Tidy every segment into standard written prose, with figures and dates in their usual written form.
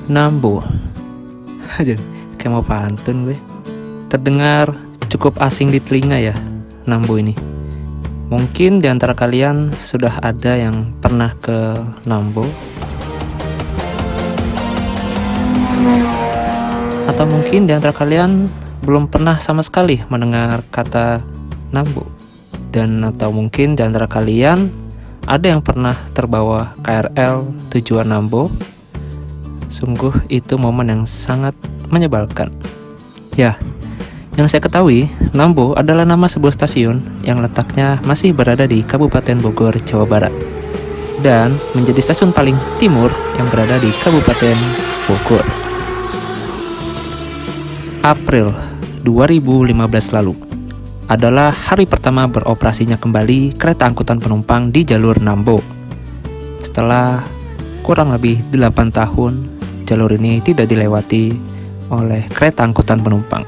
Nambo. Jadi kayak mau pantun gue. Terdengar cukup asing di telinga ya, Nambo ini. Mungkin di antara kalian sudah ada yang pernah ke Nambo. Atau mungkin di antara kalian belum pernah sama sekali mendengar kata Nambo. Dan atau mungkin di antara kalian ada yang pernah terbawa KRL tujuan Nambo. Sungguh itu momen yang sangat menyebalkan. Ya, yang saya ketahui, Nambo adalah nama sebuah stasiun yang letaknya masih berada di Kabupaten Bogor, Jawa Barat, dan menjadi stasiun paling timur yang berada di Kabupaten Bogor. April 2015 lalu adalah hari pertama beroperasinya kembali kereta angkutan penumpang di jalur Nambo. Setelah kurang lebih 8 tahun, jalur ini tidak dilewati oleh kereta angkutan penumpang.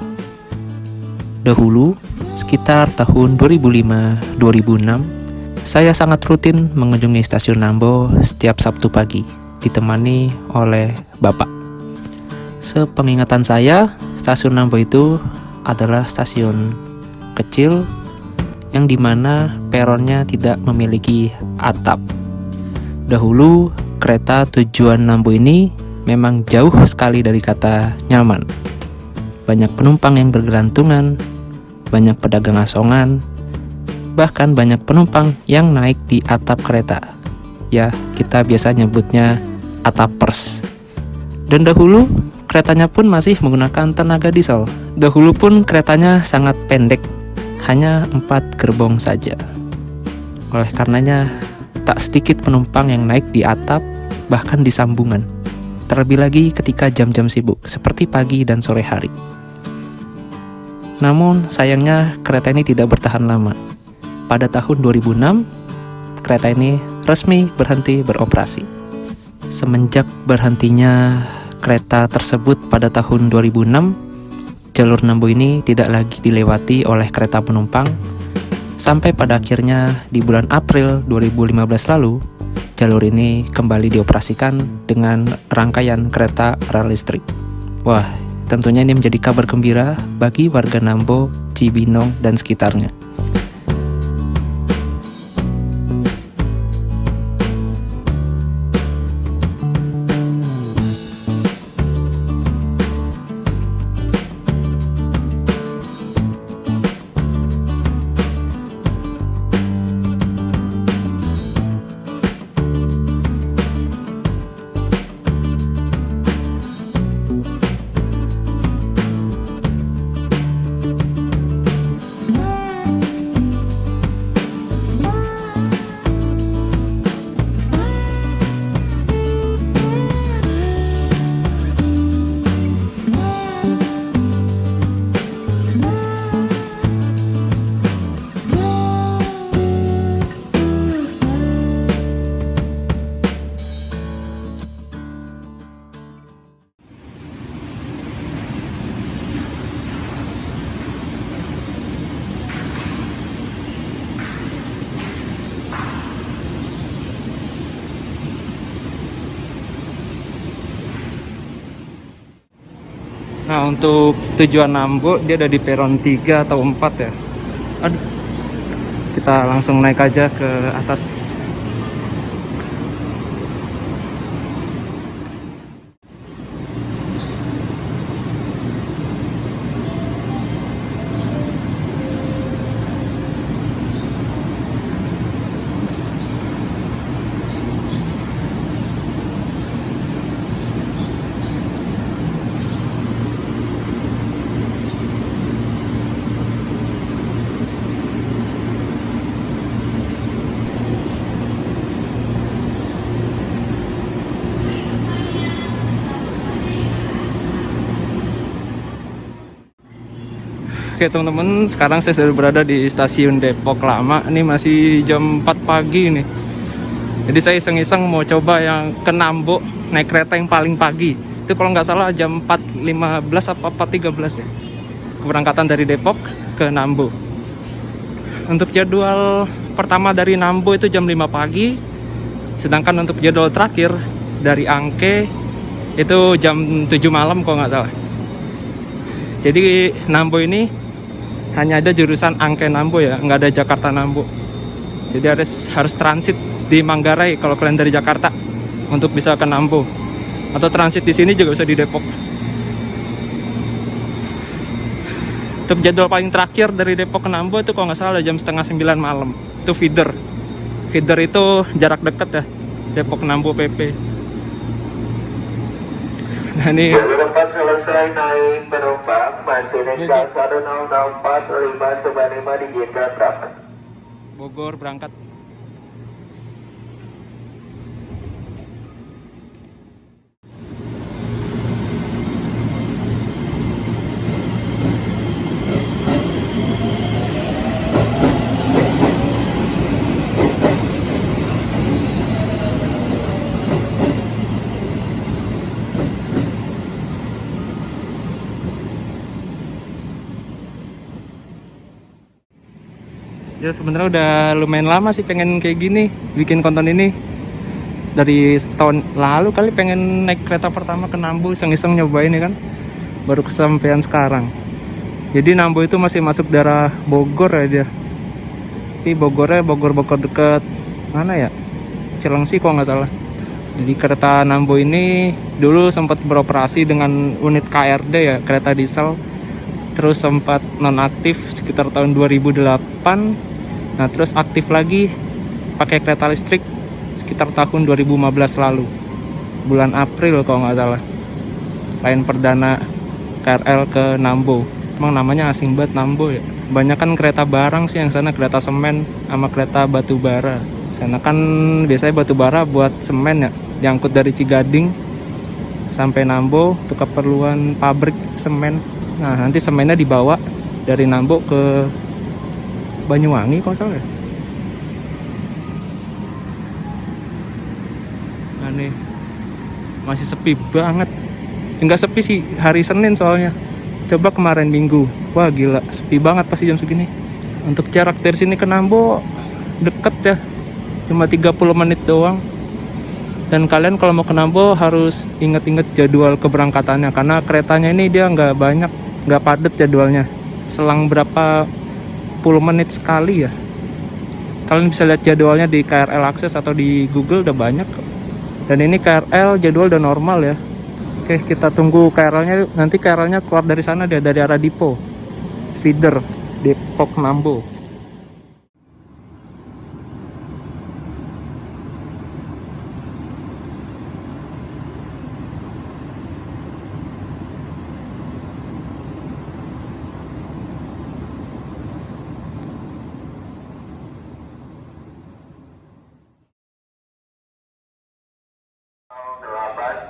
Dahulu, sekitar tahun 2005-2006, saya sangat rutin mengunjungi stasiun Nambo setiap Sabtu pagi, ditemani oleh Bapak. Sepengingatan saya, stasiun Nambo itu adalah stasiun kecil yang dimana peronnya tidak memiliki atap. Dahulu, kereta tujuan Nambo ini memang jauh sekali dari kata nyaman. Banyak penumpang yang bergelantungan, banyak pedagang asongan, bahkan banyak penumpang yang naik di atap kereta. Ya, kita biasa nyebutnya atapers. Dan dahulu, keretanya pun masih menggunakan tenaga diesel. Dahulu pun keretanya sangat pendek, hanya 4 gerbong saja. Oleh karenanya, tak sedikit penumpang yang naik di atap, bahkan di sambungan. Terlebih lagi ketika jam-jam sibuk, seperti pagi dan sore hari. Namun, sayangnya kereta ini tidak bertahan lama. Pada tahun 2006, kereta ini resmi berhenti beroperasi. Semenjak berhentinya kereta tersebut pada tahun 2006, jalur Nambo ini tidak lagi dilewati oleh kereta penumpang, sampai pada akhirnya di bulan April 2015 lalu, jalur ini kembali dioperasikan dengan rangkaian kereta rel listrik. Wah, tentunya ini menjadi kabar gembira bagi warga Nambo, Cibinong, dan sekitarnya. Nah, untuk tujuan Nambo dia ada di peron 3 atau 4 ya. Aduh. Kita langsung naik aja ke atas. Oke teman-teman, sekarang saya sudah berada di stasiun Depok Lama. Ini masih jam 4 pagi nih. Jadi saya iseng-iseng mau coba yang ke Nambo, naik kereta yang paling pagi. Itu kalau nggak salah jam 4.15 apa 4.13 ya. Keberangkatan dari Depok ke Nambo. Untuk jadwal pertama dari Nambo itu jam 5 pagi. Sedangkan untuk jadwal terakhir dari Angke Itu jam 7 malam kalau nggak salah. Jadi Nambo ini hanya ada jurusan Angke Nambo ya, nggak ada Jakarta Nambo. Jadi harus transit di Manggarai kalau kalian dari Jakarta untuk bisa ke Nambo. Atau transit di sini juga bisa di Depok. Untuk jadwal paling terakhir dari Depok ke Nambo itu kalau nggak salah jam setengah 9 malam. Itu feeder. Feeder itu jarak dekat ya, Depok Nambo PP. Nah ini jalur 4 selesai naik penumpang, masih Indonesia 16045 diizinkan berangkat. Bogor berangkat. Ya sebenarnya udah lumayan lama sih pengen kayak gini, bikin konten ini. Dari tahun lalu kali pengen naik kereta pertama ke Nambo, iseng-iseng nyobain ya kan. Baru kesampaian sekarang. Jadi Nambo itu masih masuk daerah Bogor ya dia. Tapi Bogornya Bogor deket mana ya? Cilengsi kalau nggak salah. Jadi kereta Nambo ini dulu sempat beroperasi dengan unit KRD ya, kereta diesel. Terus sempat nonaktif sekitar tahun 2008. Nah terus aktif lagi pakai kereta listrik sekitar tahun 2015 lalu, bulan April kalau nggak salah. Lain perdana KRL ke Nambo. Emang namanya asing banget Nambo ya. Banyak kan kereta barang sih yang sana, kereta semen sama kereta batu bara. Sana kan biasanya batu bara buat semen ya, diangkut dari Cigading sampai Nambo untuk keperluan pabrik semen. Nah nanti semennya dibawa dari Nambo ke Banyuwangi kalau salah ya. Nah nih masih sepi banget. Enggak sepi sih, hari Senin soalnya. Coba kemarin Minggu, wah gila sepi banget pasti jam segini. Untuk jarak dari sini ke Nambo deket ya, cuma 30 menit doang. Dan kalian kalau mau ke Nambo harus inget-inget jadwal keberangkatannya, karena keretanya ini dia nggak banyak, nggak padat jadwalnya. Selang berapa puluh menit sekali ya. Kalian bisa lihat jadwalnya di KRL Akses atau di Google, udah banyak kok. Dan ini KRL jadwal udah normal ya. Oke, kita tunggu KRL-nya. Nanti KRL-nya keluar dari sana dia, dari arah Dipo. Feeder Depok Nambo.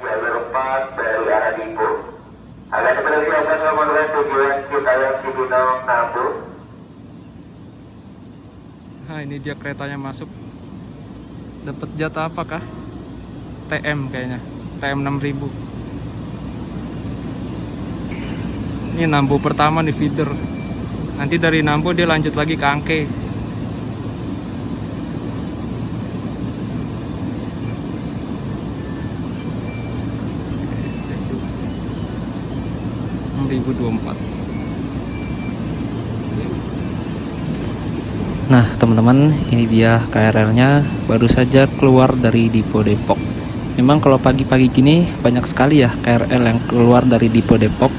Jalur 4 dari arah Dipo akan dipersiapkan nomor tujuan Citayam Cibinong Nambo. Nah ini dia keretanya masuk. Dapat jatah apakah? TM kayaknya, TM 6000. Ini Nambo pertama di feeder. Nanti dari Nambo dia lanjut lagi ke Angke. Nah teman-teman, ini dia KRL-nya baru saja keluar dari Dipo Depok. Memang kalau pagi-pagi gini banyak sekali ya KRL yang keluar dari Dipo Depok.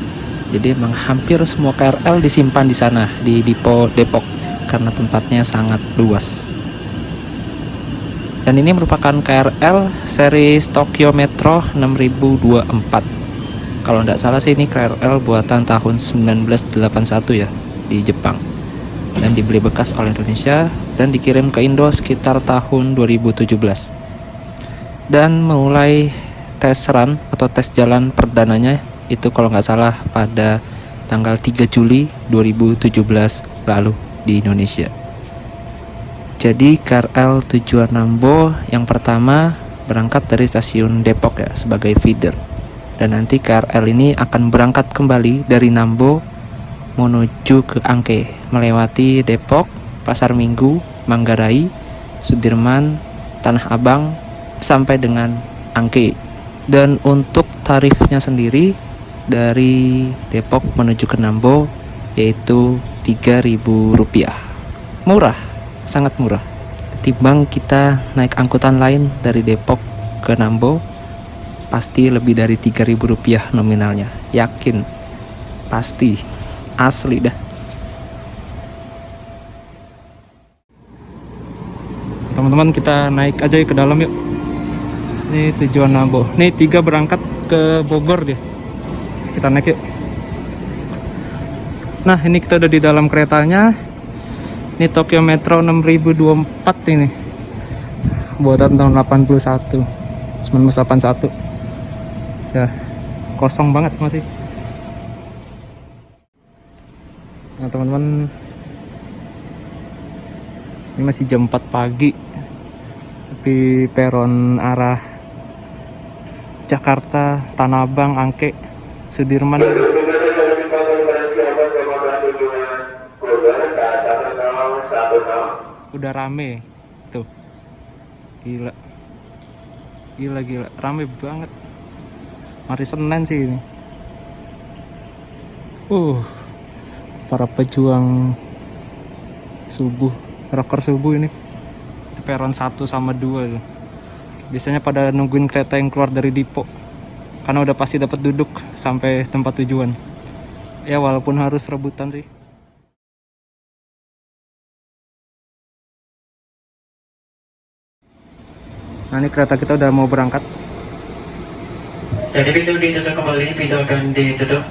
Jadi memang hampir semua KRL disimpan di sana di Dipo Depok karena tempatnya sangat luas. Dan ini merupakan KRL seri Tokyo Metro 6024. Kalau tidak salah sih ini KRL buatan tahun 1981 ya di Jepang. Dan dibeli bekas oleh Indonesia dan dikirim ke Indo sekitar tahun 2017. Dan mulai tes run atau tes jalan perdananya itu kalau nggak salah pada tanggal 3 Juli 2017 lalu di Indonesia. Jadi KRL tujuan Nambo yang pertama berangkat dari stasiun Depok ya sebagai feeder. Dan nanti KRL ini akan berangkat kembali dari Nambo menuju ke Angke, melewati Depok, Pasar Minggu, Manggarai, Sudirman, Tanah Abang, sampai dengan Angke. Dan untuk tarifnya sendiri dari Depok menuju ke Nambo yaitu Rp3.000. Murah, sangat murah. Ketimbang kita naik angkutan lain dari Depok ke Nambo, pasti lebih dari Rp3.000 nominalnya. Yakin, pasti, asli dah. Teman-teman, kita naik aja ke dalam yuk. Ini tujuan Nambo. Nih 3 berangkat ke Bogor dia. Kita naik yuk. Nah, ini kita udah di dalam keretanya. Ini Tokyo Metro 6024 ini. Buatan tahun 1981. Ya, kosong banget masih. Nah, teman-teman, ini masih jam 4 pagi. Tapi peron arah Jakarta, Tanah Abang, Angke, Sudirman udah rame tuh. Gila, rame banget. Hari Senin sih ini. Para pejuang subuh, rocker subuh ini. Itu peron 1 sama 2 tuh. Biasanya pada nungguin kereta yang keluar dari Dipo, karena udah pasti dapat duduk sampai tempat tujuan. Ya walaupun harus rebutan sih. Nah, ini kereta kita udah mau berangkat. Jadi pintu ditutup kembali, pintu akan ditutup.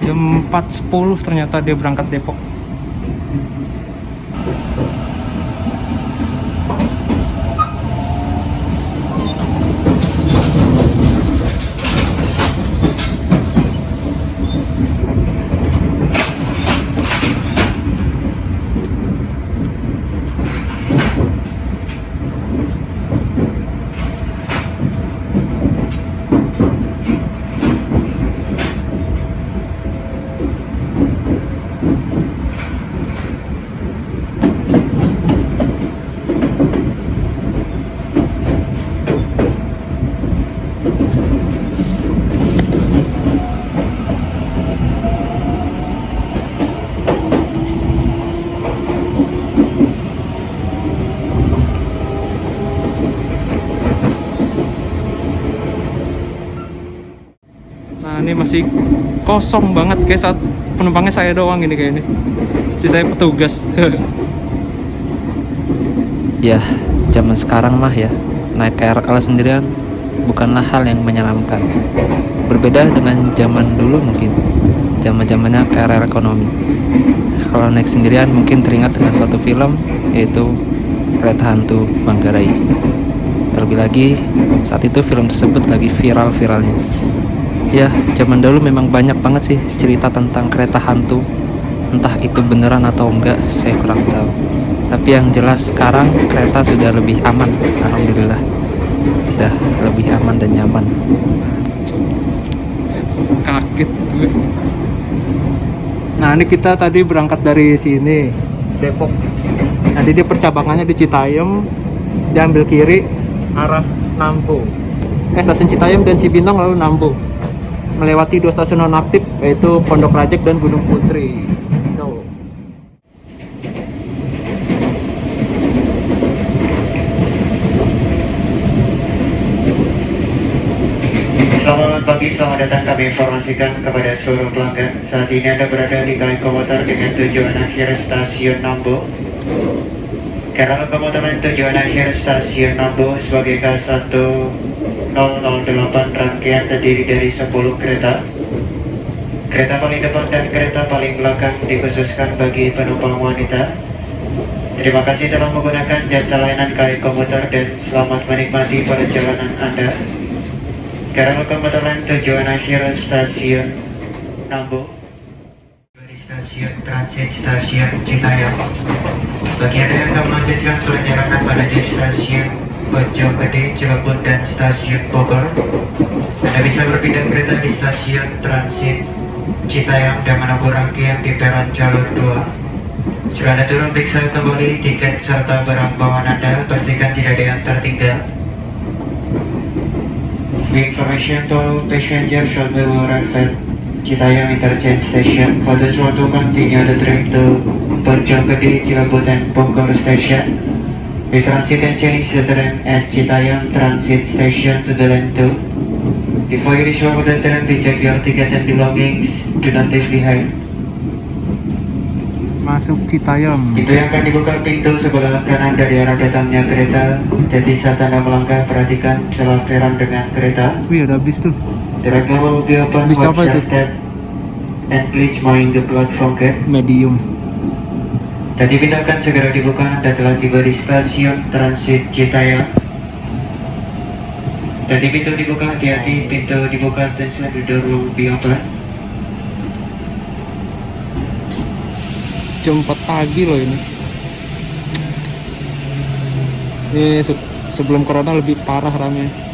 Jam 4.10 ternyata dia berangkat Depok. Ini masih kosong banget guys, saat penumpangnya saya doang ini kayaknya. Sisanya petugas. Ya, zaman sekarang mah ya, naik KRL sendirian bukanlah hal yang menyeramkan. Berbeda dengan zaman dulu mungkin, zaman-zamannya KRL ekonomi. Kalau naik sendirian mungkin teringat dengan suatu film, yaitu Kereta Hantu Manggarai. Terlebih lagi, saat itu film tersebut lagi viral-viralnya. Ya, zaman dulu memang banyak banget sih cerita tentang kereta hantu. Entah itu beneran atau enggak, saya kurang tahu. Tapi yang jelas sekarang kereta sudah lebih aman, alhamdulillah. Udah lebih aman dan nyaman. Kaget gue. Nah, ini kita tadi berangkat dari sini, Depok. Nanti dia percabangannya di Citayam, diambil kiri arah Nambo. Stasiun Citayam dan Cibinong lalu Nambo. Melewati 2 stasiun nonaktif, yaitu Pondok Rajek dan Gunung Putri. Tuh. Selamat pagi, selamat datang. Kami informasikan kepada seluruh pelanggan. Saat ini Anda berada di KAI Komuter dengan tujuan akhir stasiun Nambo. Kereta lokomotif tujuan akhir stasiun Nambo sebagai K1008 rangkaian terdiri dari 10 kereta. Kereta paling depan dan kereta paling belakang dikhususkan bagi penumpang wanita. Terima kasih telah menggunakan jasa layanan KAI Komuter dan selamat menikmati perjalanan Anda. Kereta lokomotif tujuan akhir stasiun Nambo. Di stasiun transit stasiun Citayam. Bagi Anda yang akan melanjutkan perjalanan pada di stasiun Bojonggede, Cirebon dan stasiun Bogor, Anda bisa berpindah kereta di stasiun transit Citayam dan menunggu rangkaian di peron jalur 2. Sudah Anda turun, periksa kembali tiket serta barang bawaan Anda, pastikan tidak ada yang tertinggal. Information to all passengers should be arrived at Citayam Interchange Station. For those who want to continue the trip to Bojonggede, Cirebon and Bogor Station, we transit and change the train at Citayam Transit Station to the line 2. Before you reach over the train, please check your ticket and belongings. Do not leave behind. Masuk Citayam. Itu yang akan dibuka pintu sebelah kanan dari arah datangnya kereta. Jadi saat Anda melangkah, perhatikan celah peron dengan kereta. Wih, udah habis tuh. The right door will be open Bisa apa once itu? you step, and please mind the platform gate. Medium. Tadi pintu akan segera dibuka. Anda telah tiba di stasiun transit Citayam. Tadi pintu dibuka, hati-hati pintu dibuka dan the door will be open. Jam 4 pagi loh ini. Ini sebelum corona lebih parah rame.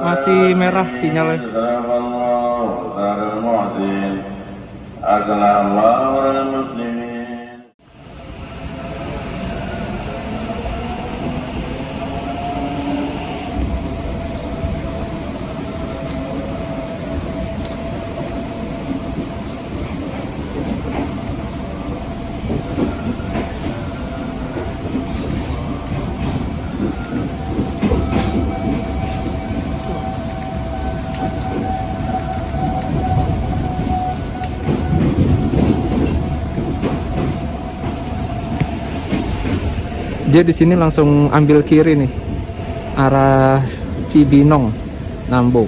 Masih merah sinyalnya. Dia di sini langsung ambil kiri nih, arah Cibinong, Nambo.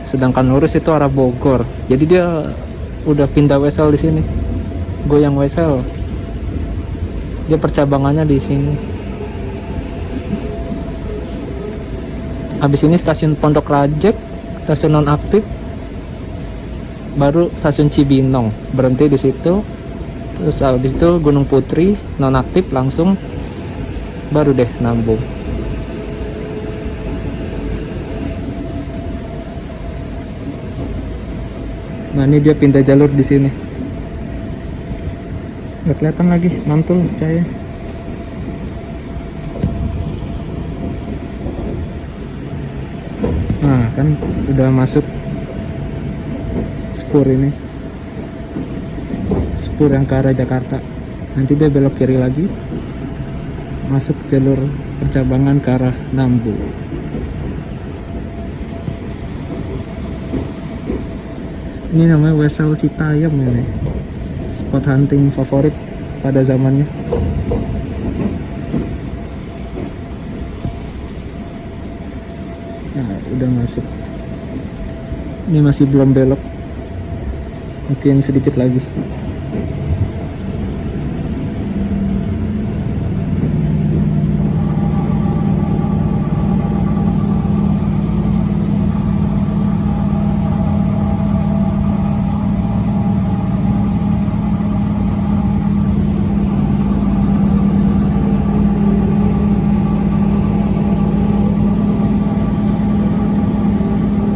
Sedangkan lurus itu arah Bogor. Jadi dia udah pindah wesel di sini, goyang wesel. Dia percabangannya di sini. Habis ini stasiun Pondok Rajek, stasiun nonaktif, baru stasiun Cibinong. Berhenti di situ. Terus habis itu Gunung Putri nonaktif langsung. Baru deh Nambo. Nah ini dia pindah jalur di sini. Nggak kelihatan lagi, mantul percaya. Nah kan udah masuk spur ini, spur yang ke arah Jakarta. Nanti dia belok kiri lagi, masuk jalur percabangan ke arah Nambo. Ini namanya Wesel Citayam ini, spot hunting favorit pada zamannya. Nah, udah masuk. Ini masih belum belok, mungkin sedikit lagi.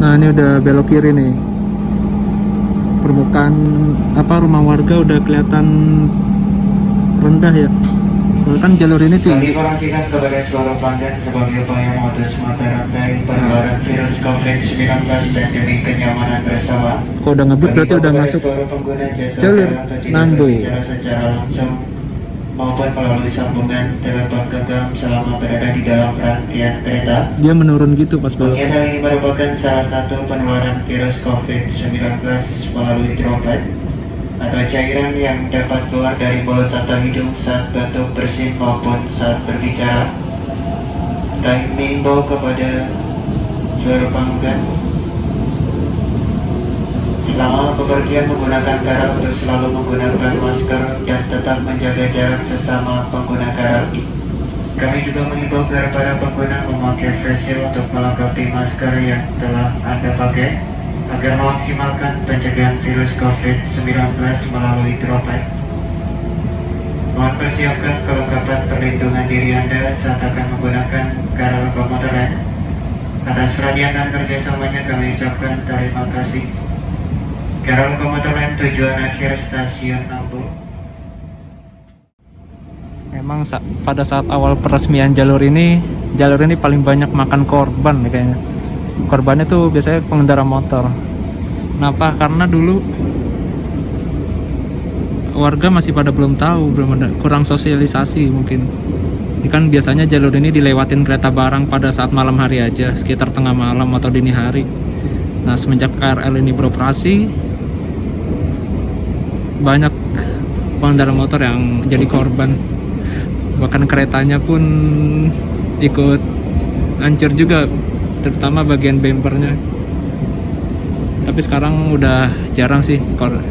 Nah ini udah belok kiri nih, permukaan rumah warga udah kelihatan rendah ya, Soalnya kan jalur ini Kami tinggi. informasikan kepada seluruh pelanggan sebagai upaya memutus mata rantai penularan virus COVID-19 dan demi kenyamanan bersama. Kok udah ngebut berarti udah masuk Seluruh pengguna jasa jalur darat atau tidak Nambo. berbicara secara langsung maupun melalui sambungan telepon genggam selama berada di dalam rangkaian kereta. Dia menurun gitu pas belok. Mengingat ini merupakan salah satu penularan virus COVID-19 melalui droplet atau cairan yang dapat keluar dari mulut atau hidung saat batuk, bersin maupun saat berbicara. Kami mengimbau kepada seluruh pelanggan selama bepergian menggunakan KRL untuk selalu menggunakan masker dan tetap menjaga jarak sesama pengguna KRL. Kami juga mengimbau kepada para pengguna memakai face shield untuk melengkapi masker yang telah Anda pakai agar memaksimalkan pencegahan virus COVID-19 melalui droplet. Mohon persiapkan kelengkapan perlindungan diri Anda saat akan menggunakan KRL Komuter Lain. Atas perhatian dan kerjasamanya kami ucapkan terima kasih. KRL Komuter Lain tujuan akhir stasiun Nambo. Memang pada saat awal peresmian jalur ini paling banyak makan korban nih kayaknya. Korbannya tuh biasanya pengendara motor. Kenapa? Karena dulu warga masih pada belum tahu, belum ada, kurang sosialisasi mungkin. Ini kan biasanya jalur ini dilewatin kereta barang pada saat malam hari aja, sekitar tengah malam atau dini hari. Nah, semenjak KRL ini beroperasi, banyak pengendara motor yang jadi korban. Bahkan keretanya pun ikut hancur juga, terutama bagian bempernya. Tapi sekarang udah jarang sih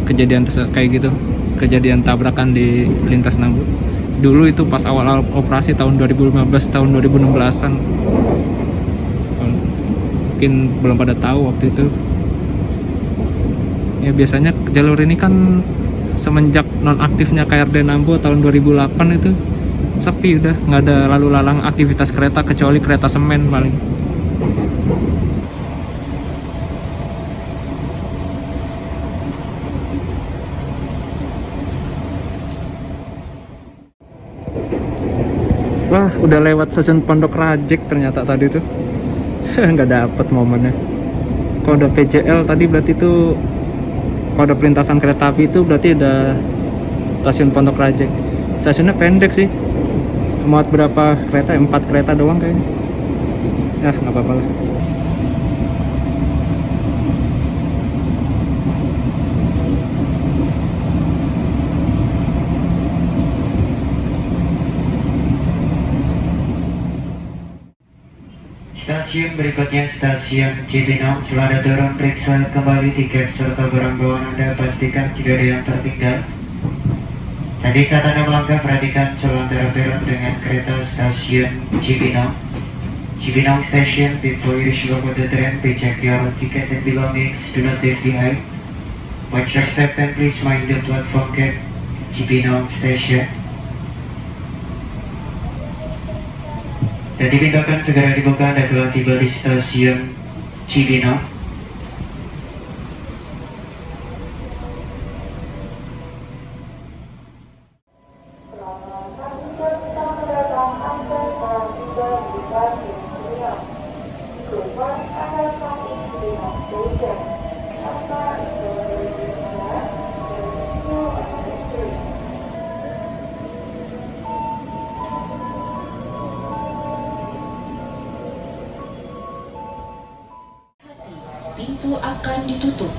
kejadian kayak gitu, kejadian tabrakan di lintas Nambo. Dulu itu pas awal operasi tahun 2015, tahun 2016-an. Mungkin belum pada tahu waktu itu. Ya biasanya jalur ini kan semenjak nonaktifnya KRD Nambo tahun 2008 itu sepi, udah nggak ada lalu lalang aktivitas kereta kecuali kereta semen paling. Wah, udah lewat stasiun Pondok Rajek ternyata tadi tuh. Nggak dapet momennya. Kode PJL tadi berarti itu kode perlintasan kereta api, itu berarti udah stasiun Pondok Rajek. Stasiunnya pendek sih, muat berapa kereta? 4 kereta doang kayaknya. Ya nggak apa-apa lah. Stasiun berikutnya stasiun Cibinong. Setelah turun, periksa kembali tiket serta barang bawaan Anda, pastikan tidak ada yang tertinggal. Tadi saat Anda melangkah, perhatikan antara peron dengan kereta stasiun Cibinong. Cibinong Station, before you reach the train, please check your ticket and belongings. Do not leave behind. Watch your step and please mind the platform gate. Cibinong Station. Jadi pintu akan segera dibuka. Anda telah tiba di stasiun Cibinong. Pintu akan ditutup.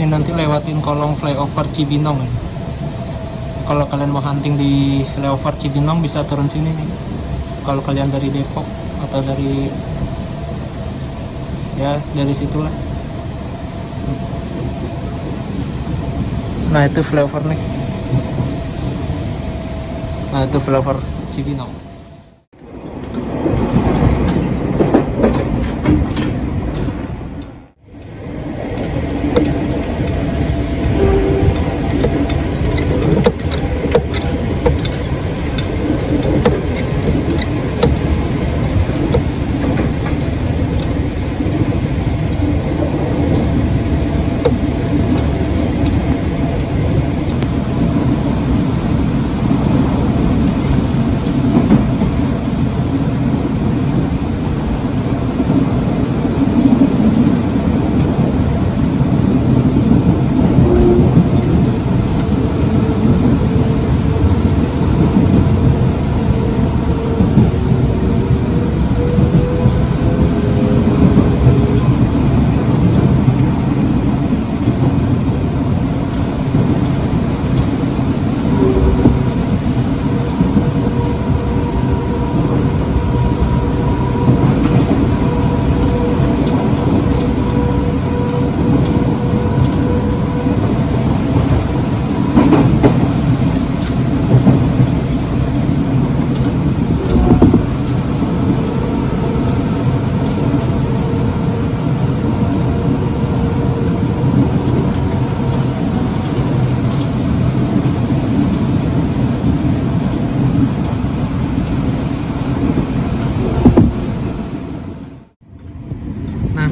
Ini nanti lewatin kolong flyover Cibinong. Kalau kalian mau hunting di flyover Cibinong bisa turun sini nih. Kalau kalian dari Depok atau dari situlah. Nah itu flyover nih. Nah itu flyover Cibinong.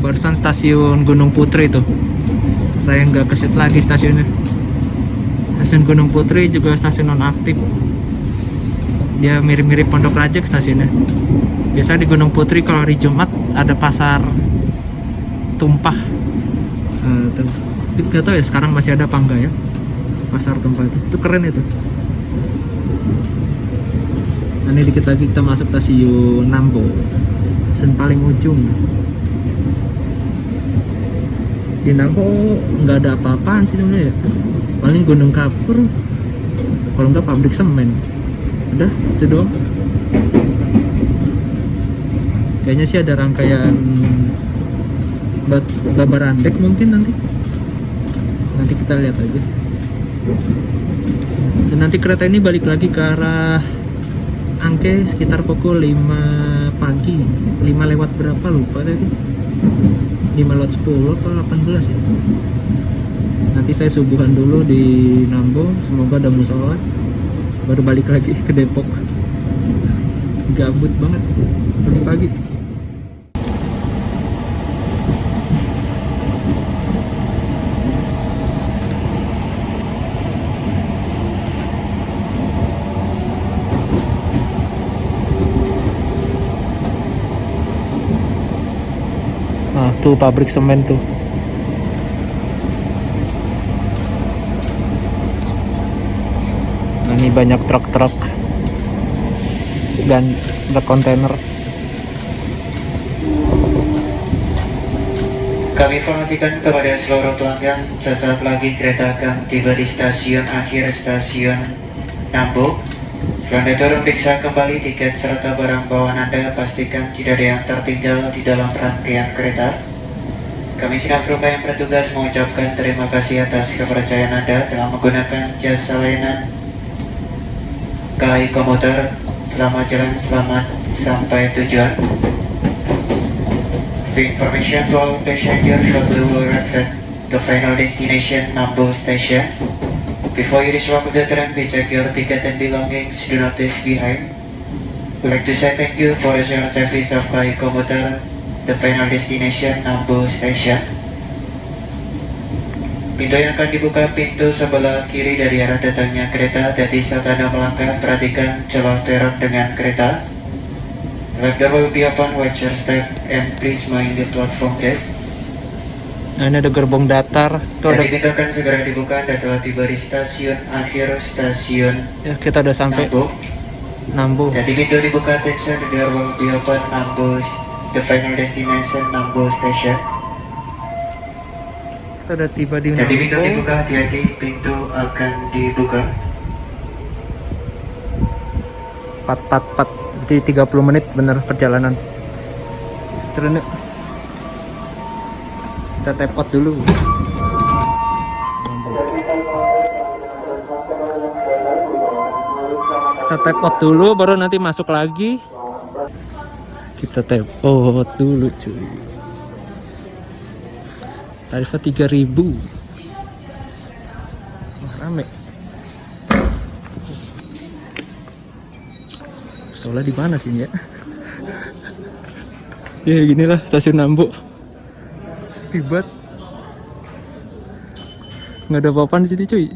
Barusan stasiun Gunung Putri tuh. Saya nggak keset lagi stasiunnya. Stasiun Gunung Putri juga stasiun nonaktif. Dia mirip-mirip Pondok Rajek stasiunnya. Biasa di Gunung Putri kalau hari Jumat ada pasar tumpah. Tapi nggak tahu ya sekarang masih ada apa enggak ya pasar tumpah itu. Itu keren itu. Nah, ini dikit lagi kita masuk stasiun Nambo. Stasiun paling ujung. Di Nambo nggak ada apa-apaan sih sebenarnya ya. Paling gunung kapur, kalau nggak pabrik semen. Udah itu doang. Kayaknya sih ada rangkaian Babarandek mungkin nanti kita lihat aja. Dan nanti kereta ini balik lagi ke arah Angke sekitar pukul 5 pagi. 5 lewat berapa lupa saya tuh. 5 lewat 10 atau 18 ya. Nanti saya subuhan dulu di Nambo, semoga ada musola, baru balik lagi ke Depok. Gabut banget pagi-pagi. Nah, tuh pabrik semen tuh. Nah, ini banyak truk-truk dan truk kontainer. Kami informasikan kepada seluruh pelanggan, sesaat lagi kereta akan tiba di stasiun akhir stasiun Nambo. Anda turun periksa kembali tiket serta barang bawaan Anda, pastikan tidak ada yang tertinggal di dalam rangkaian kereta. Kami segenap kru yang bertugas mengucapkan terima kasih atas kepercayaan Anda telah menggunakan jasa layanan KAI Komuter. Selamat jalan, selamat sampai tujuan. The information to all passengers shortly will reflect the final destination Nambo Station. Before you disrupt the train, please check your ticket and belongings. Do not leave behind. We'd like to say thank you for the service of KAI Komuter, the final destination Nambo Station. Pintu yang akan dibuka pintu sebelah kiri dari arah datangnya kereta. Jadi saat Anda melangkah, perhatikan celah terang dengan kereta. Left door will be open, watch your step, and please mind the platform gate. Nah, ini ada gerbong datar. Tuh ada. Jadi pintu akan segera dibuka. Anda telah tiba di stasiun akhir stasiun Ya, kita udah sampai Nambo. Nambo. Jadi pintu dibuka, attention, the door will be open, Nambo, the final destination Nambo Station. Kita udah tiba di Jadi pintu Nambo. dibuka, hati-hati, pintu akan dibuka. 4 jadi 30 menit bener perjalanan. Turun yuk. Kita tepot dulu. Kita tepot dulu baru nanti masuk lagi. Kita tepot dulu cuy. Tarifnya 3.000. Wah, rame. Soalnya di mana sih ya? Ya ginilah stasiun Nambo. Sepi banget. Nggak ada apa-apaan di sini cuy.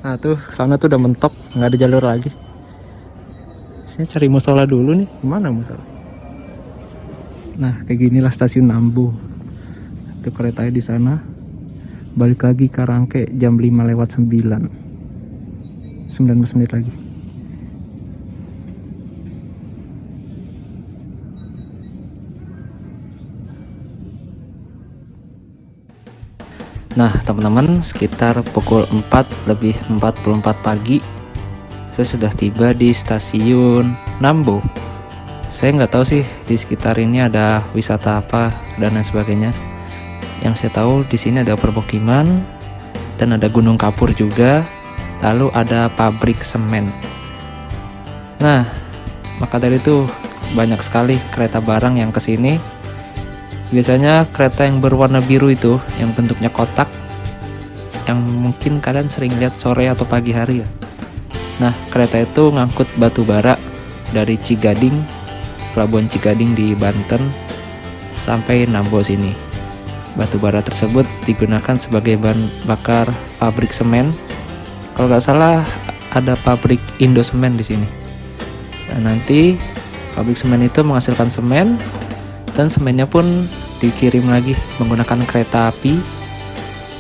Nah tuh sana tuh udah mentok, nggak ada jalur lagi. Saya cari musola dulu nih. Gimana musola? Nah kayak ginilah stasiun Nambo. Itu keretanya di sana. Balik lagi ke Rangke jam 5:09. 19 menit lagi. Nah teman-teman, sekitar pukul 4:44 pagi saya sudah tiba di stasiun Nambo. Saya nggak tahu sih di sekitar ini ada wisata apa dan lain sebagainya. Yang saya tahu di sini ada permukiman dan ada gunung kapur juga, lalu ada pabrik semen. Nah maka dari itu banyak sekali kereta barang yang kesini. Biasanya kereta yang berwarna biru itu, yang bentuknya kotak, yang mungkin kalian sering lihat sore atau pagi hari ya. Nah, kereta itu ngangkut batu bara dari Cigading, pelabuhan Cigading di Banten, sampai Nambo sini. Batu bara tersebut digunakan sebagai bahan bakar pabrik semen. Kalau nggak salah ada pabrik Indosemen di sini. Dan nanti pabrik semen itu menghasilkan semen, dan semennya pun dikirim lagi menggunakan kereta api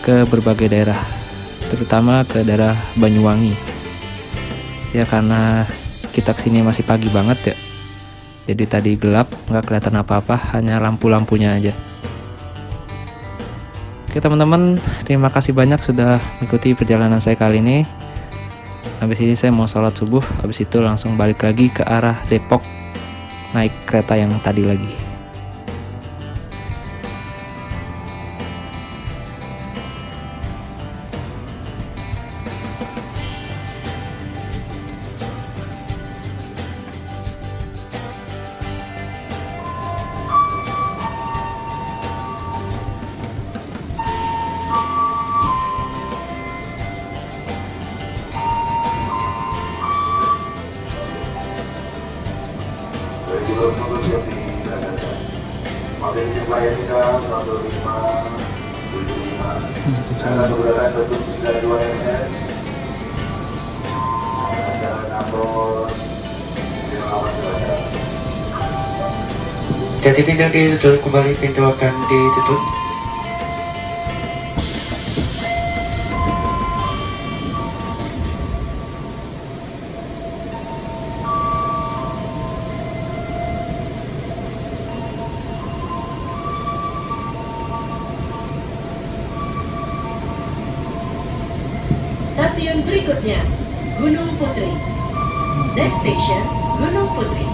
ke berbagai daerah, terutama ke daerah Banyuwangi. Ya karena kita kesini masih pagi banget ya, jadi tadi gelap, nggak kelihatan apa-apa, hanya lampu-lampunya aja. Oke teman-teman, terima kasih banyak sudah mengikuti perjalanan saya kali ini. Habis ini saya mau sholat subuh, habis itu langsung balik lagi ke arah Depok, naik kereta yang tadi lagi. Jadi pintu ditutup kembali, pintu akan ditutup. Stasiun berikutnya, Gunung Putri. Next station, Gunung Putri.